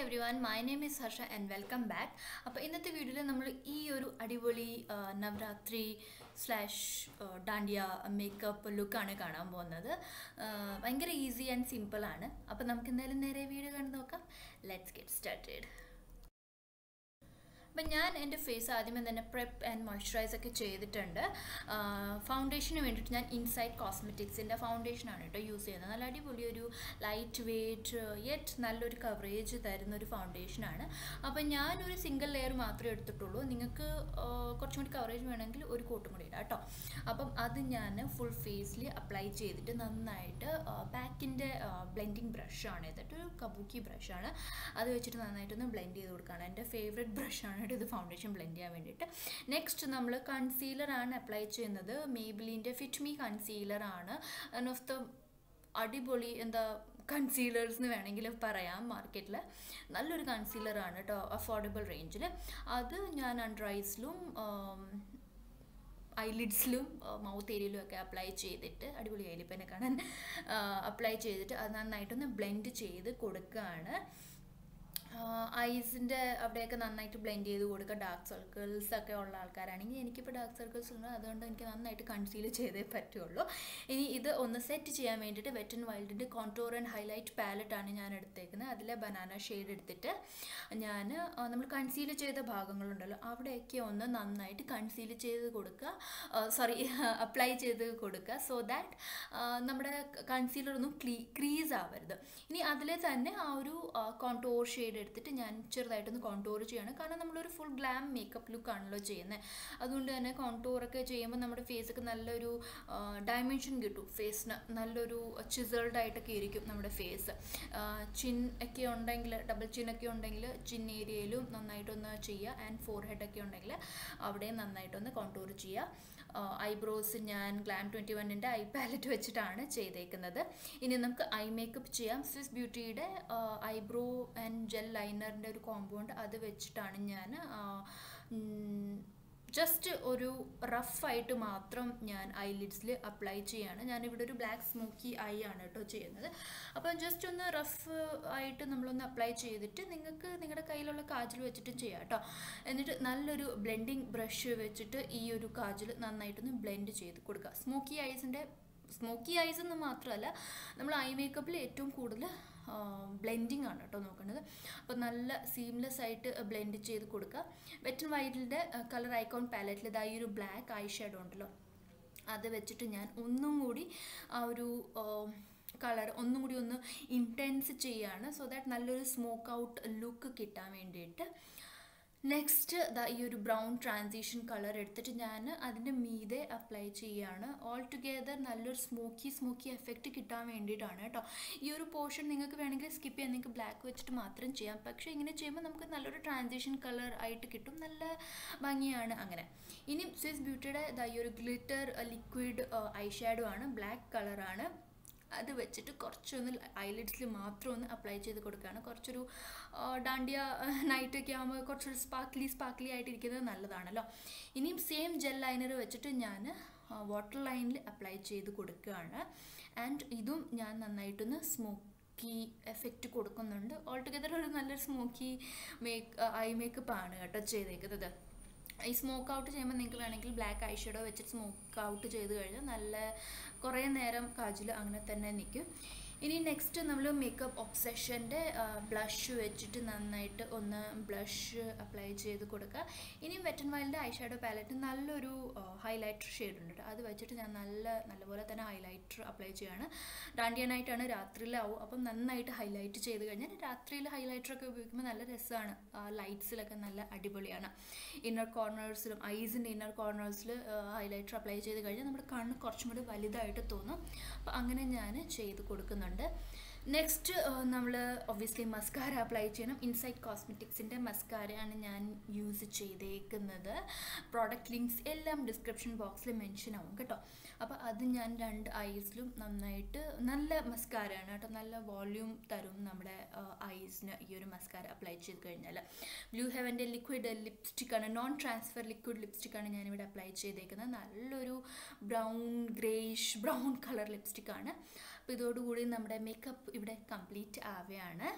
everyone, my name is Harsha and welcome back. അപ്പോൾ ഇന്നത്തെ വീഡിയോയിൽ നമ്മൾ ഈ ഒരു അടിപൊളി നവരാത്രി / ഡാൻഡിയ മേക്കപ്പ് ലുക്കാണ് കാണാൻ പോകുന്നത്. ഭയങ്കര ഈസി ആൻഡ് സിമ്പിൾ ആണ്. അപ്പോൾ നമുക്ക് എന്തായാലും നേരെ വീഡിയോ കണ്ടു നോക്കാം. Let's get started. അപ്പം ഞാൻ എൻ്റെ ഫേസ് ആദ്യമേ തന്നെ പ്രെപ്പ് ആൻഡ് മോയ്സ്ചറൈസ് ഒക്കെ ചെയ്തിട്ടുണ്ട്. ഫൗണ്ടേഷന് വേണ്ടിയിട്ട് ഞാൻ ഇൻസൈഡ് കോസ്മെറ്റിക്സിൻ്റെ ഫൗണ്ടേഷനാണ് കേട്ടോ യൂസ് ചെയ്യുന്നത്. നല്ല അടിപൊളി ഒരു ലൈറ്റ് വെയ്റ്റ് യെറ്റ് നല്ലൊരു കവറേജ് തരുന്ന ഒരു ഫൗണ്ടേഷനാണ്. അപ്പം ഞാനൊരു സിംഗിൾ ലെയർ മാത്രമേ എടുത്തിട്ടുള്ളൂ. നിങ്ങൾക്ക് കുറച്ചും കൂടി കവറേജ് വേണമെങ്കിൽ ഒരു കോട്ടും കൂടി ഇടാം കേട്ടോ. അപ്പം അത് ഞാൻ ഫുൾ ഫേസിൽ അപ്ലൈ ചെയ്തിട്ട് നന്നായിട്ട് പാക്കിൻ്റെ ബ്ലെൻഡിങ് ബ്രഷാണ് ചെയ്തിട്ട് ഒരു കബൂക്കി ബ്രഷാണ്. അത് വെച്ചിട്ട് നന്നായിട്ടൊന്ന് ബ്ലെൻഡ് ചെയ്ത് കൊടുക്കുകയാണ്. എൻ്റെ ഫേവറേറ്റ് ബ്രഷാണ് ഇത് ഫൗണ്ടേഷൻ ബ്ലെൻഡ് ചെയ്യാൻ വേണ്ടിയിട്ട്. നെക്സ്റ്റ് നമ്മൾ കൺസീലറാണ് അപ്ലൈ ചെയ്യുന്നത്. മേബിലിൻ്റെ ഫിറ്റ് മീ കൺസീലറാണ്. വൺ ഓഫ് ദ അടിപൊളി കൺസീലേഴ്സ് എന്ന് വേണമെങ്കിൽ പറയാം. മാർക്കറ്റിൽ നല്ലൊരു കൺസീലറാണ് കേട്ടോ, അഫോർഡബിൾ റേഞ്ചിൽ. അത് ഞാൻ അണ്ടർ ഐസിലും ഐലിഡ്സിലും മൗത്ത് ഏരിയയിലും ഒക്കെ അപ്ലൈ ചെയ്തിട്ട് അടിപൊളി ഐലിപ്പനെ കാണാൻ അപ്ലൈ ചെയ്തിട്ട് അത് നന്നായിട്ടൊന്ന് ബ്ലെൻഡ് ചെയ്ത് കൊടുക്കുകയാണ്. ഐസിൻ്റെ അവിടെയൊക്കെ നന്നായിട്ട് ബ്ലെൻഡ് ചെയ്ത് കൊടുക്കുക. ഡാർക്ക് സർക്കിൾസ് ഒക്കെ ഉള്ള ആൾക്കാരാണെങ്കിൽ, എനിക്കിപ്പോൾ ഡാർക്ക് സർക്കിൾസ് ഉണ്ട്, അതുകൊണ്ട് എനിക്ക് നന്നായിട്ട് കൺസീൽ ചെയ്തേ പറ്റുള്ളൂ. ഇനി ഇത് ഒന്ന് സെറ്റ് ചെയ്യാൻ വേണ്ടിയിട്ട് വെറ്റ് ആൻഡ് വൈൽഡിൻ്റെ കോൺടൂർ ആൻഡ് ഹൈലൈറ്റ് പാലറ്റാണ് ഞാൻ എടുത്തേക്കുന്നത്. അതിലെ ബനാന ഷെയ്ഡ് എടുത്തിട്ട് ഞാൻ നമ്മൾ കൺസീൽ ചെയ്ത ഭാഗങ്ങളുണ്ടല്ലോ അവിടെയൊക്കെ ഒന്ന് നന്നായിട്ട് കൺസീൽ ചെയ്ത് കൊടുക്കുക, അപ്ലൈ ചെയ്ത് കൊടുക്കുക. സോ ദാറ്റ് നമ്മുടെ കൺസീലർ ഒന്നും ക്രീസ് ആവരുത്. ഇനി അതിലെ തന്നെ ആ ഒരു കോൺടൂർ ഷെയ്ഡ് എടുത്തിട്ട് ഞാൻ ചെറുതായിട്ടൊന്ന് കോൺടൂർ ചെയ്യണം. കാരണം നമ്മളൊരു ഫുൾ ഗ്ലാം മേക്കപ്പ് ലുക്കാണല്ലോ ചെയ്യുന്നത്. അതുകൊണ്ട് തന്നെ കോൺടൂറൊക്കെ ചെയ്യുമ്പോൾ നമ്മുടെ ഫേസൊക്കെ നല്ലൊരു ഡയമെൻഷൻ കിട്ടും. ഫേസിന് നല്ലൊരു ചിസേൾഡ് ആയിട്ടൊക്കെ ഇരിക്കും നമ്മുടെ ഫേസ്. ചിൻ ഒക്കെ ഉണ്ടെങ്കിൽ, ഡബിൾ ചിന്നൊക്കെ ഉണ്ടെങ്കിൽ ചിൻ ഏരിയയിലും നന്നായിട്ടൊന്ന് ചെയ്യുക. ആൻഡ് ഫോർഹെഡ് ഒക്കെ ഉണ്ടെങ്കിൽ അവിടെയും നന്നായിട്ടൊന്ന് കോൺടൂർ ചെയ്യുക. ഐബ്രോസ് ഞാൻ glam21ൻ്റെ ഐ പാലറ്റ് വെച്ചിട്ടാണ് ചെയ്തേക്കുന്നത്. ഇനി നമുക്ക് ഐ മേക്കപ്പ് ചെയ്യാം. സ്വിസ് ബ്യൂട്ടിയുടെ ഐബ്രോ ആൻഡ് ജെൽ ലൈനറിൻ്റെ ഒരു കോമ്പൗണ്ട് അത് വെച്ചിട്ടാണ് ഞാൻ ജസ്റ്റ് ഒരു റഫായിട്ട് മാത്രം ഞാൻ ഐലിഡ്സിൽ അപ്ലൈ ചെയ്യാണ്. ഞാനിവിടെ ഒരു ബ്ലാക്ക് സ്മോക്കി ഐ ആണ് കേട്ടോ ചെയ്യുന്നത്. അപ്പം ജസ്റ്റ് ഒന്ന് റഫ് ആയിട്ട് നമ്മളൊന്ന് അപ്ലൈ ചെയ്തിട്ട് നിങ്ങൾക്ക് നിങ്ങളുടെ കയ്യിലുള്ള കാജൽ വെച്ചിട്ടും ചെയ്യാം കേട്ടോ. എന്നിട്ട് നല്ലൊരു ബ്ലെൻഡിങ് ബ്രഷ് വെച്ചിട്ട് ഈ ഒരു കാജൽ നന്നായിട്ടൊന്ന് ബ്ലെൻഡ് ചെയ്ത് കൊടുക്കുക. സ്മോക്കി ഐസ് എന്ന് മാത്രമല്ല, നമ്മൾ ഐ മേക്കപ്പിൽ ഏറ്റവും കൂടുതൽ ബ്ലെൻഡിങ് ആണ് കേട്ടോ നോക്കേണ്ടത്. അപ്പോൾ നല്ല സീംലെസ് ആയിട്ട് ബ്ലെൻഡ് ചെയ്ത് കൊടുക്കുക. വെറ്റ് ആൻഡ് വൈൽഡിൻ്റെ കളർ ഐക്കോൺ പാലറ്റിൽ ഇതായി ഒരു ബ്ലാക്ക് ഐ ഷാഡോ ഉണ്ടല്ലോ അത് വെച്ചിട്ട് ഞാൻ ഒന്നും കൂടി ആ ഒരു കളർ ഒന്നും കൂടി ഒന്ന് ഇൻറ്റൻസ് ചെയ്യാണ്. സോ ദാറ്റ് നല്ലൊരു സ്മോക്ക് ഔട്ട് ലുക്ക് കിട്ടാൻ വേണ്ടിയിട്ട്. നെക്സ്റ്റ് ഈ ഒരു ബ്രൗൺ ട്രാൻസിഷൻ കളർ എടുത്തിട്ട് ഞാൻ അതിൻ്റെ മീതെ അപ്ലൈ ചെയ്യുകയാണ്. ഓൾ ടുഗെദർ നല്ലൊരു സ്മോക്കി എഫക്റ്റ് കിട്ടാൻ വേണ്ടിയിട്ടാണ് കേട്ടോ. ഈ ഒരു പോർഷൻ നിങ്ങൾക്ക് വേണമെങ്കിൽ സ്കിപ്പ് ചെയ്യാൻ, നിങ്ങൾക്ക് ബ്ലാക്ക് വെച്ചിട്ട് മാത്രം ചെയ്യാം. പക്ഷേ ഇങ്ങനെ ചെയ്യുമ്പോൾ നമുക്ക് നല്ലൊരു ട്രാൻസിഷൻ കളർ ആയിട്ട് കിട്ടും, നല്ല ഭംഗിയാണ്. അങ്ങനെ ഇനി സ്വിസ് ബ്യൂട്ടിയുടെ ഈ ഒരു ഗ്ലിറ്റർ ലിക്വിഡ് ഐ ഷാഡോ ആണ്, ബ്ലാക്ക് കളറാണ്. അത് വെച്ചിട്ട് കുറച്ചൊന്ന് ഐലിഡ്സിൽ മാത്രം ഒന്ന് അപ്ലൈ ചെയ്ത് കൊടുക്കുകയാണ്. കുറച്ചൊരു ഡാൻഡിയ നൈറ്റൊക്കെ ആകുമ്പോൾ കുറച്ചൊരു സ്പാർക്ലി ആയിട്ടിരിക്കുന്നത് നല്ലതാണല്ലോ. ഇനിയും സെയിം ജെൽ ലൈനർ വെച്ചിട്ട് ഞാൻ വാട്ടർ ലൈനിൽ അപ്ലൈ ചെയ്ത് കൊടുക്കുകയാണ്. ആൻഡ് ഇതും ഞാൻ നന്നായിട്ടൊന്ന് സ്മോക്കി എഫക്റ്റ് കൊടുക്കുന്നുണ്ട്. ഓൾ ടുഗെദർ ഒരു നല്ലൊരു സ്മോക്കി ഐ മേക്കപ്പ് ആണ് കേട്ടോ ചെയ്തേക്കുന്നത്. ഈ സ്മോക്ക് ഔട്ട് ചെയ്യുമ്പോൾ നിങ്ങൾക്ക് വേണമെങ്കിൽ ബ്ലാക്ക് ഐ ഷാഡോ വെച്ചിട്ട് സ്മോക്ക് ഔട്ട് ചെയ്ത് കഴിഞ്ഞാൽ നല്ല കുറേ നേരം കാജൽ അങ്ങനെ തന്നെ നിൽക്കും. ഇനി നെക്സ്റ്റ് നമ്മൾ മേക്കപ്പ് ഒബ്സെഷൻ്റെ ബ്ലഷ് വെച്ചിട്ട് നന്നായിട്ട് ഒന്ന് ബ്ലഷ് അപ്ലൈ ചെയ്ത് കൊടുക്കുക. ഇനിയും വെറ്റ് ആൻഡ് വൈൽഡിൻ്റെ ഐ ഷാഡോ പാലറ്റ് നല്ലൊരു ഹൈലൈറ്റർ ഷെയ്ഡ് ഉണ്ട്, അത് വെച്ചിട്ട് ഞാൻ നല്ലപോലെ തന്നെ ഹൈലൈറ്റർ അപ്ലൈ ചെയ്യുകയാണ്. ഡാൻഡിയ നൈറ്റാണ്, രാത്രിയിലാവും. അപ്പം നന്നായിട്ട് ഹൈലൈറ്റ് ചെയ്ത് കഴിഞ്ഞാൽ രാത്രിയിൽ ഹൈലൈറ്ററൊക്കെ ഉപയോഗിക്കുമ്പോൾ നല്ല രസമാണ്. ലൈറ്റ്സിലൊക്കെ നല്ല അടിപൊളിയാണ്. ഇന്നർ കോർണേഴ്സിലും ഐസിൻ്റെ ഇന്നർ കോർണേഴ്സിൽ ഹൈലൈറ്റർ അപ്ലൈ ചെയ്ത് കഴിഞ്ഞാൽ നമ്മുടെ കണ്ണ് കുറച്ചും കൂടി വലുതായിട്ട് തോന്നും. അപ്പോൾ അങ്ങനെ ഞാൻ ചെയ്ത് കൊടുക്കുന്നുണ്ട്. നെക്സ്റ്റ് നമ്മൾ ഒബ്വിയസ്ലി മസ്കാര അപ്ലൈ ചെയ്യണം. ഇൻസൈഡ് കോസ്മെറ്റിക്സിൻ്റെ മസ്കാരയാണ് ഞാൻ യൂസ് ചെയ്തേക്കുന്നത്. പ്രോഡക്റ്റ് ലിങ്ക്സ് എല്ലാം ഡിസ്ക്രിപ്ഷൻ ബോക്സിൽ മെൻഷൻ ആവും കേട്ടോ. അപ്പോൾ അത് ഞാൻ 2 ഐസിലും നന്നായിട്ട് നല്ല മസ്കാരയാണ് കേട്ടോ, നല്ല വോള്യൂം തരും നമ്മുടെ ഐസിന് ഈ ഒരു മസ്കാര അപ്ലൈ ചെയ്ത് കഴിഞ്ഞാൽ. ബ്ലൂ ഹെവൻ്റെ ലിക്വിഡ് ലിപ്സ്റ്റിക്കാണ്, നോൺ ട്രാൻസ്ഫർ ലിക്വിഡ് ലിപ്സ്റ്റിക്കാണ് ഞാനിവിടെ അപ്ലൈ ചെയ്തേക്കുന്നത്. നല്ലൊരു ബ്രൗൺ കളർ ലിപ്സ്റ്റിക്കാണ്. അപ്പോൾ ഇതോടുകൂടി നമ്മുടെ മേക്കപ്പ് ഇവിടെ കംപ്ലീറ്റ് ആവുകയാണ്.